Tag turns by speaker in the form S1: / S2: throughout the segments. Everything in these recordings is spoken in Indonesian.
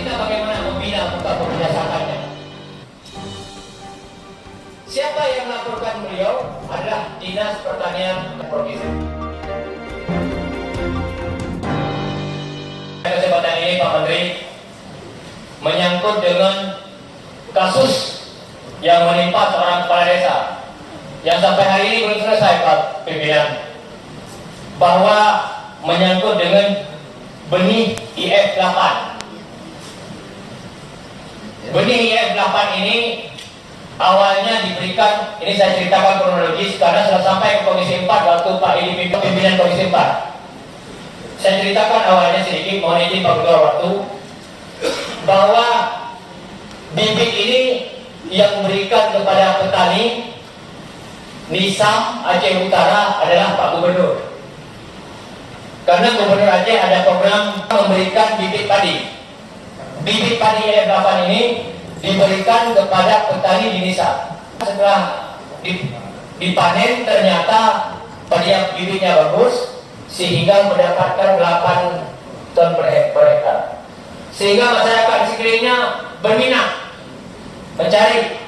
S1: kita bagaimana membina bukan membiasakannya. Siapa yang melaporkan beliau adalah Dinas Pertanian Provinsi. Kesempatan ini Pak Menteri menyangkut dengan kasus yang menimpa seorang kepala desa yang sampai hari ini belum selesai Pak Pimpinan, bahwa menyangkut dengan benih IF8. Benih IF8 ini awalnya diberikan, ini saya ceritakan kronologis karena sudah sampai ke Komisi 4 waktu Pak Edi pimpinan Komisi 4. Saya ceritakan awalnya sedikit, mohon izin Pak Ketua waktu, bahwa bibit ini yang memberikan kepada petani Nisam Aceh Utara adalah Pak Gubernur. Karena Gubernur Aceh ada program memberikan bibit padi. Bibit padi IF8 ini diberikan kepada petani di Nisam. Setelah dipanen ternyata bibitnya bagus sehingga mendapatkan 8 ton per hektar. Sehingga masyarakat di sekelilingnya berminat mencari.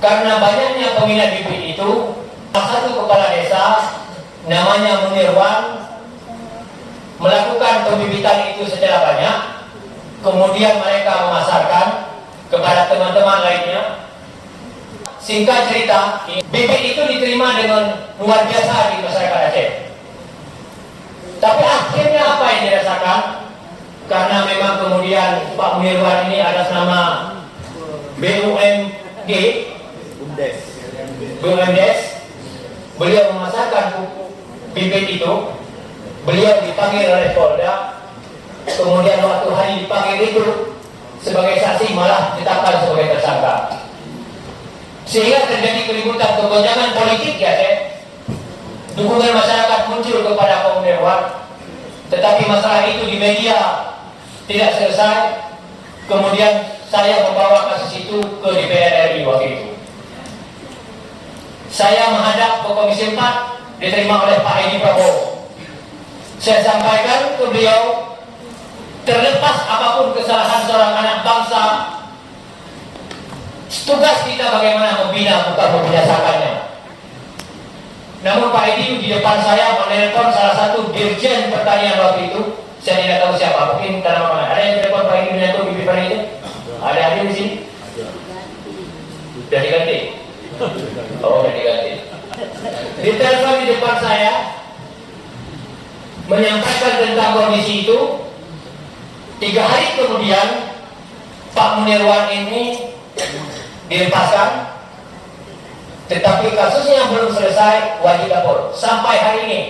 S1: Karena banyaknya peminat bibit itu, salah satu kepala desa namanya Munirwan melakukan pembibitan itu secara banyak. Kemudian mereka memasarkan kepada teman-teman lainnya. Singkat cerita, bibit itu diterima dengan luar biasa di masyarakat Aceh. Tapi akhirnya apa yang dirasakan? Karena memang kemudian Pak Munirwan ini atas nama BUMG, BUMDes, beliau memasarkan bibit itu. Beliau dipanggil oleh Polda, kemudian waktu hari dipanggil itu sebagai saksi malah ditetapkan sebagai tersangka. Sehingga terjadi keributan, kegonjangan politik ya, dukungan masyarakat muncul kepada Pak Munirwan, tetapi masalah itu di media tidak selesai. Kemudian saya membawa kasus itu ke DPR RI waktu itu. Saya menghadap ke Komisi 4, diterima oleh Pak Edi Prabowo. Saya sampaikan ke beliau, terlepas apapun kesalahan seorang anak bangsa, tugas kita bagaimana membina bukan membiasakannya. Namun Pak Edi di depan saya menelpon salah satu dirjen pertanian waktu itu. Saya tidak tahu siapa, mungkin karena mana. Ada yang telepon Pak Edi menelpon bibit padi itu? Ada hadir di sini? Sudah diganti? Oh, sudah diganti. Ditelepon di depan saya, menyampaikan tentang kondisi itu. 3 hari kemudian Pak Munirwan ini dilepaskan, tetapi kasusnya belum selesai, wajib lapor sampai hari ini.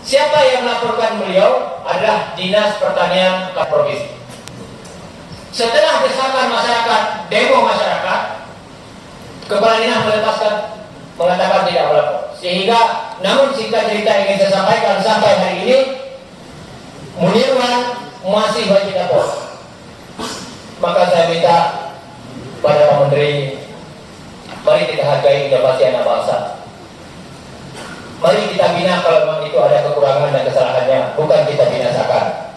S1: Siapa yang melaporkan beliau adalah Dinas Pertanian Provinsi. Setelah desakan masyarakat, demo masyarakat, Kepala Dinas melepaskan, mengatakan tidak melapor. Sehingga, namun singkat cerita yang ingin saya sampaikan sampai hari ini, Munirwan masih wajib lapor. Maka saya minta pada Pak Menteri, mari kita hargai inovasi anak bangsa. Mari kita bina kalau memang itu ada kekurangan dan kesalahannya, bukan kita binasakan.